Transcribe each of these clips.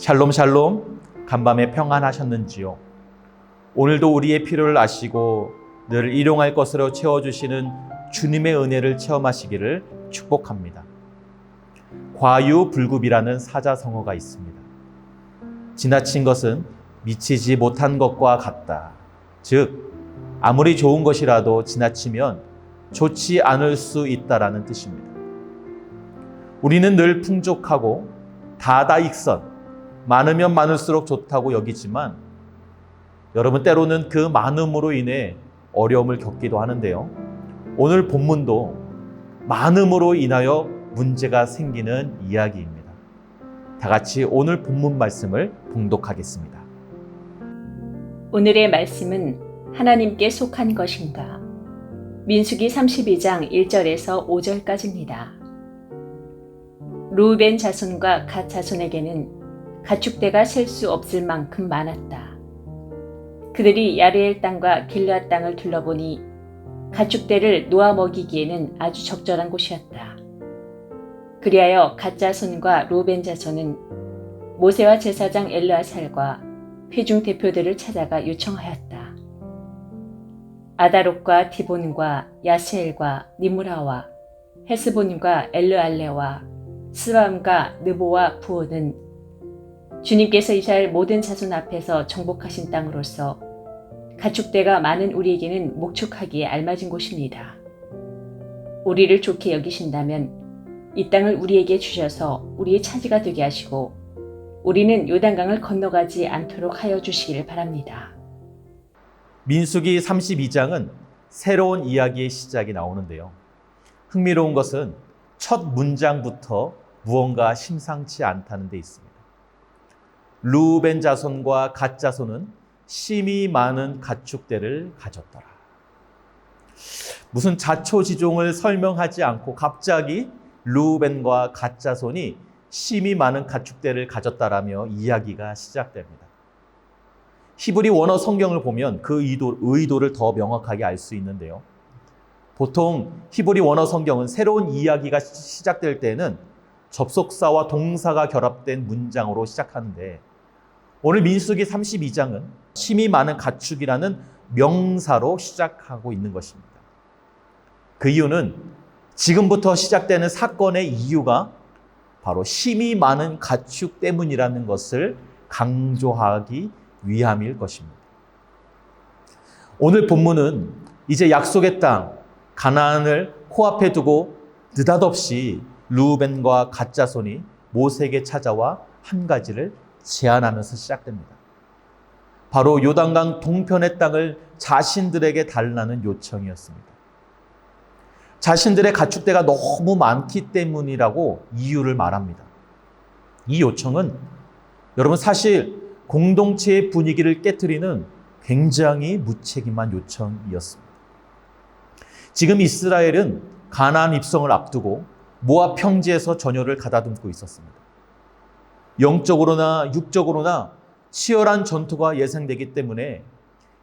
샬롬 샬롬, 간밤에 평안하셨는지요? 오늘도 우리의 필요를 아시고 늘 일용할 것으로 채워주시는 주님의 은혜를 체험하시기를 축복합니다. 과유불급이라는 사자성어가 있습니다. 지나친 것은 미치지 못한 것과 같다. 즉, 아무리 좋은 것이라도 지나치면 좋지 않을 수 있다라는 뜻입니다. 우리는 늘 풍족하고 다다익선, 많으면 많을수록 좋다고 여기지만 여러분, 때로는 그 많음으로 인해 어려움을 겪기도 하는데요. 오늘 본문도 많음으로 인하여 문제가 생기는 이야기입니다. 다 같이 오늘 본문 말씀을 봉독하겠습니다. 오늘의 말씀은 하나님께 속한 것인가? 민수기 32장 1절에서 5절까지입니다. 르우벤 자손과 갓 자손에게는 가축대가 셀 수 없을 만큼 많았다. 그들이 야르엘 땅과 길르앗 땅을 둘러보니 가축대를 놓아 먹이기에는 아주 적절한 곳이었다. 그리하여 갓 자손과 르우벤 자손은 모세와 제사장 엘르아살과 회중 대표들을 찾아가 요청하였다. 아다롯과 디본과 야스엘과 니므라와 헤스본과 엘르알레와 스밤과 느보와 부오는 주님께서 이스라엘 모든 자손 앞에서 정복하신 땅으로서 가축대가 많은 우리에게는 목축하기에 알맞은 곳입니다. 우리를 좋게 여기신다면 이 땅을 우리에게 주셔서 우리의 차지가 되게 하시고 우리는 요단강을 건너가지 않도록 하여 주시기를 바랍니다. 민수기 32장은 새로운 이야기의 시작이 나오는데요. 흥미로운 것은 첫 문장부터 무언가 심상치 않다는 데 있습니다. 르우벤 자손과 갓 자손은 심히 많은 가축대를 가졌더라. 무슨 자초지종을 설명하지 않고 갑자기 르우벤과 갓 자손이 심히 많은 가축대를 가졌다라며 이야기가 시작됩니다. 히브리 원어 성경을 보면 그 의도를 더 명확하게 알 수 있는데요. 보통 히브리 원어 성경은 새로운 이야기가 시작될 때는 접속사와 동사가 결합된 문장으로 시작하는데 오늘 민수기 32장은 심히 많은 가축이라는 명사로 시작하고 있는 것입니다. 그 이유는 지금부터 시작되는 사건의 이유가 바로 심히 많은 가축 때문이라는 것을 강조하기 위함일 것입니다. 오늘 본문은 이제 약속의 땅 가나안을 코앞에 두고 느닷없이 르우벤과 갓 자손이 모세에게 찾아와 한 가지를 제안하면서 시작됩니다. 바로 요단강 동편의 땅을 자신들에게 달라는 요청이었습니다. 자신들의 가축대가 너무 많기 때문이라고 이유를 말합니다. 이 요청은 여러분 사실 공동체의 분위기를 깨트리는 굉장히 무책임한 요청이었습니다. 지금 이스라엘은 가나안 입성을 앞두고 모압 평지에서 전열을 가다듬고 있었습니다. 영적으로나 육적으로나 치열한 전투가 예상되기 때문에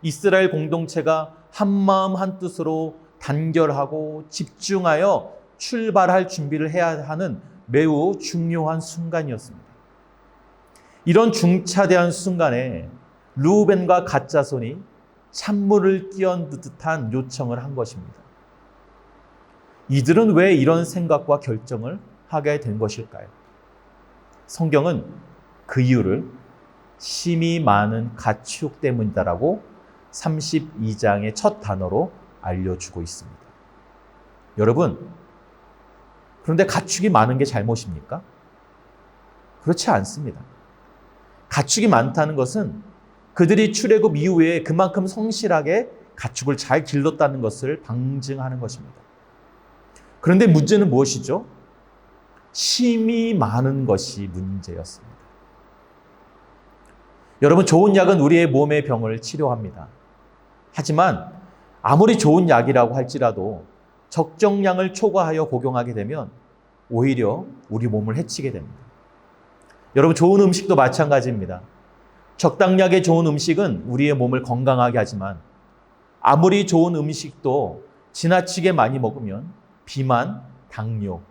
이스라엘 공동체가 한마음 한뜻으로 단결하고 집중하여 출발할 준비를 해야 하는 매우 중요한 순간이었습니다. 이런 중차대한 순간에 르우벤과 갓 자손이 찬물을 끼얹듯한 요청을 한 것입니다. 이들은 왜 이런 생각과 결정을 하게 된 것일까요? 성경은 그 이유를 심히 많은 가축 때문이다라고 32장의 첫 단어로 알려주고 있습니다. 여러분, 그런데 가축이 많은 게 잘못입니까? 그렇지 않습니다. 가축이 많다는 것은 그들이 출애굽 이후에 그만큼 성실하게 가축을 잘 길렀다는 것을 방증하는 것입니다. 그런데 문제는 무엇이죠? 심히 많은 것이 문제였습니다. 여러분, 좋은 약은 우리의 몸의 병을 치료합니다. 하지만 아무리 좋은 약이라고 할지라도 적정량을 초과하여 복용하게 되면 오히려 우리 몸을 해치게 됩니다. 여러분, 좋은 음식도 마찬가지입니다. 적당량의 좋은 음식은 우리의 몸을 건강하게 하지만 아무리 좋은 음식도 지나치게 많이 먹으면 비만, 당뇨,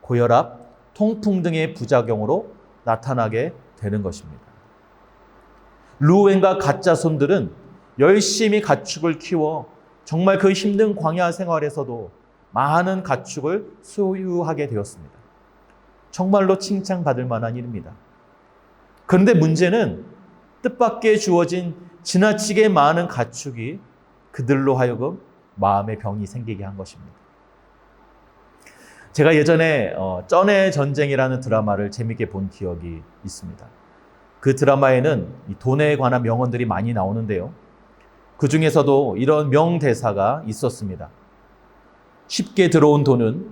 고혈압, 통풍 등의 부작용으로 나타나게 되는 것입니다. 루벤과 갓 자손들은 열심히 가축을 키워 정말 그 힘든 광야 생활에서도 많은 가축을 소유하게 되었습니다. 정말로 칭찬받을 만한 일입니다. 그런데 문제는 뜻밖의 주어진 지나치게 많은 가축이 그들로 하여금 마음의 병이 생기게 한 것입니다. 제가 예전에 쩐의 전쟁이라는 드라마를 재밌게 본 기억이 있습니다. 그 드라마에는 돈에 관한 명언들이 많이 나오는데요. 그 중에서도 이런 명대사가 있었습니다. 쉽게 들어온 돈은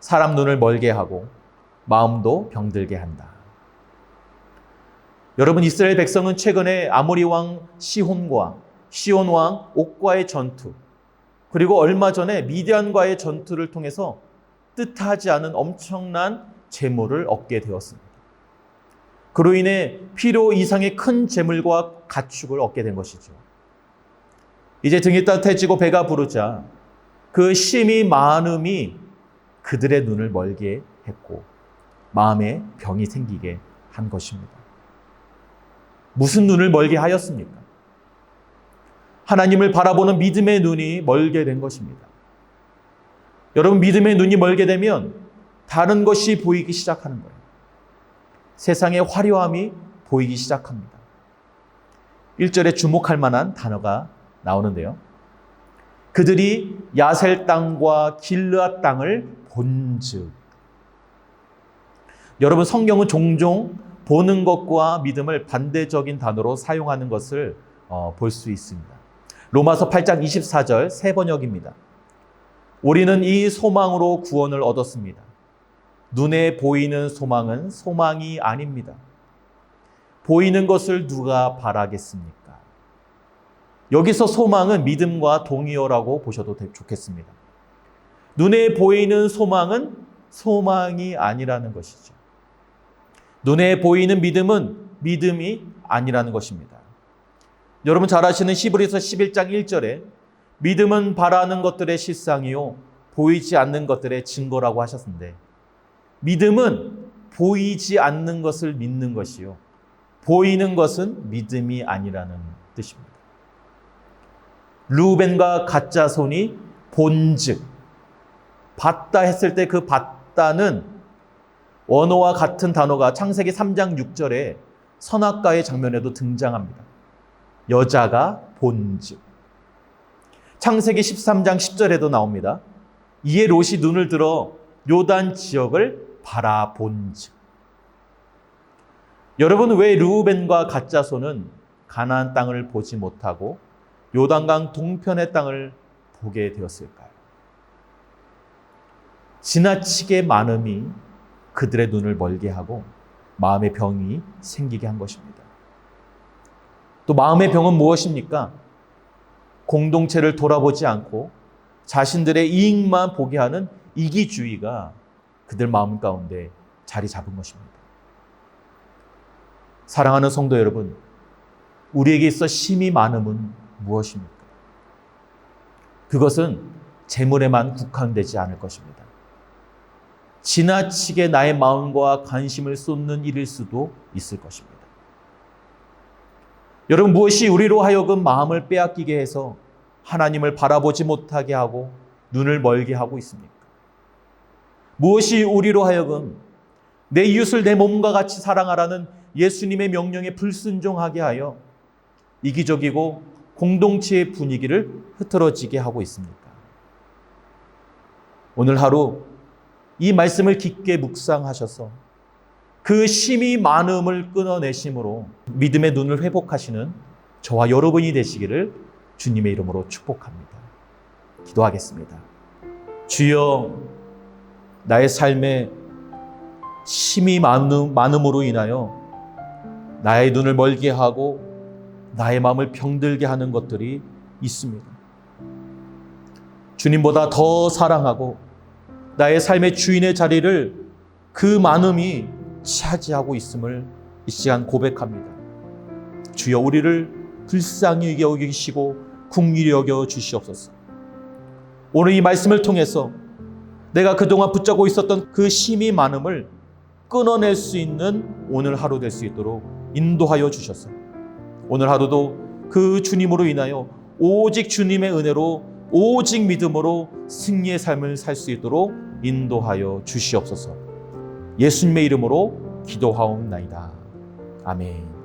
사람 눈을 멀게 하고 마음도 병들게 한다. 여러분, 이스라엘 백성은 최근에 아모리 왕 시혼과 시온 왕 옥과의 전투, 그리고 얼마 전에 미디안과의 전투를 통해서 뜻하지 않은 엄청난 재물을 얻게 되었습니다. 그로 인해 필요 이상의 큰 재물과 가축을 얻게 된 것이죠. 이제 등이 따뜻해지고 배가 부르자 그 심히 많음이 그들의 눈을 멀게 했고 마음에 병이 생기게 한 것입니다. 무슨 눈을 멀게 하였습니까? 하나님을 바라보는 믿음의 눈이 멀게 된 것입니다. 여러분, 믿음의 눈이 멀게 되면 다른 것이 보이기 시작하는 거예요. 세상의 화려함이 보이기 시작합니다. 1절에 주목할 만한 단어가 나오는데요. 그들이 야셀 땅과 길르앗 땅을 본즉. 여러분, 성경은 종종 보는 것과 믿음을 반대적인 단어로 사용하는 것을 볼 수 있습니다. 로마서 8장 24절 새 번역입니다. 우리는 이 소망으로 구원을 얻었습니다. 눈에 보이는 소망은 소망이 아닙니다. 보이는 것을 누가 바라겠습니까? 여기서 소망은 믿음과 동의어라고 보셔도 좋겠습니다. 눈에 보이는 소망은 소망이 아니라는 것이죠. 눈에 보이는 믿음은 믿음이 아니라는 것입니다. 여러분 잘 아시는 히브리서 11장 1절에 믿음은 바라는 것들의 실상이요 보이지 않는 것들의 증거라고 하셨는데, 믿음은 보이지 않는 것을 믿는 것이요 보이는 것은 믿음이 아니라는 뜻입니다. 루벤과 갓 자손이 본즉, 봤다 했을 때 그 봤다는 원어와 같은 단어가 창세기 3장 6절에 선악과의 장면에도 등장합니다. 여자가 본즉. 창세기 13장 10절에도 나옵니다. 이에 롯이 눈을 들어 요단 지역을 바라본즉. 여러분, 왜 르우벤과 갓 자손은 가나안 땅을 보지 못하고 요단강 동편의 땅을 보게 되었을까요? 지나치게 많음이 그들의 눈을 멀게 하고 마음의 병이 생기게 한 것입니다. 또 마음의 병은 무엇입니까? 공동체를 돌아보지 않고 자신들의 이익만 보게 하는 이기주의가 그들 마음 가운데 자리 잡은 것입니다. 사랑하는 성도 여러분, 우리에게 있어 심히 많음은 무엇입니까? 그것은 재물에만 국한되지 않을 것입니다. 지나치게 나의 마음과 관심을 쏟는 일일 수도 있을 것입니다. 여러분, 무엇이 우리로 하여금 마음을 빼앗기게 해서 하나님을 바라보지 못하게 하고 눈을 멀게 하고 있습니까? 무엇이 우리로 하여금 내 이웃을 내 몸과 같이 사랑하라는 예수님의 명령에 불순종하게 하여 이기적이고 공동체의 분위기를 흐트러지게 하고 있습니까? 오늘 하루 이 말씀을 깊게 묵상하셔서 그 심히 많음을 끊어내심으로 믿음의 눈을 회복하시는 저와 여러분이 되시기를 주님의 이름으로 축복합니다. 기도하겠습니다. 주여, 나의 삶에 심히 많음으로 인하여 나의 눈을 멀게 하고 나의 마음을 병들게 하는 것들이 있습니다. 주님보다 더 사랑하고 나의 삶의 주인의 자리를 그 많음이 차지하고 있음을 이 시간 고백합니다. 주여, 우리를 불쌍히 여기시고 긍휼히 여겨 주시옵소서. 오늘 이 말씀을 통해서 내가 그동안 붙잡고 있었던 그 심히 많음을 끊어낼 수 있는 오늘 하루 될 수 있도록 인도하여 주셔서 오늘 하루도 그 주님으로 인하여 오직 주님의 은혜로 오직 믿음으로 승리의 삶을 살 수 있도록 인도하여 주시옵소서. 예수님의 이름으로 기도하옵나이다. 아멘.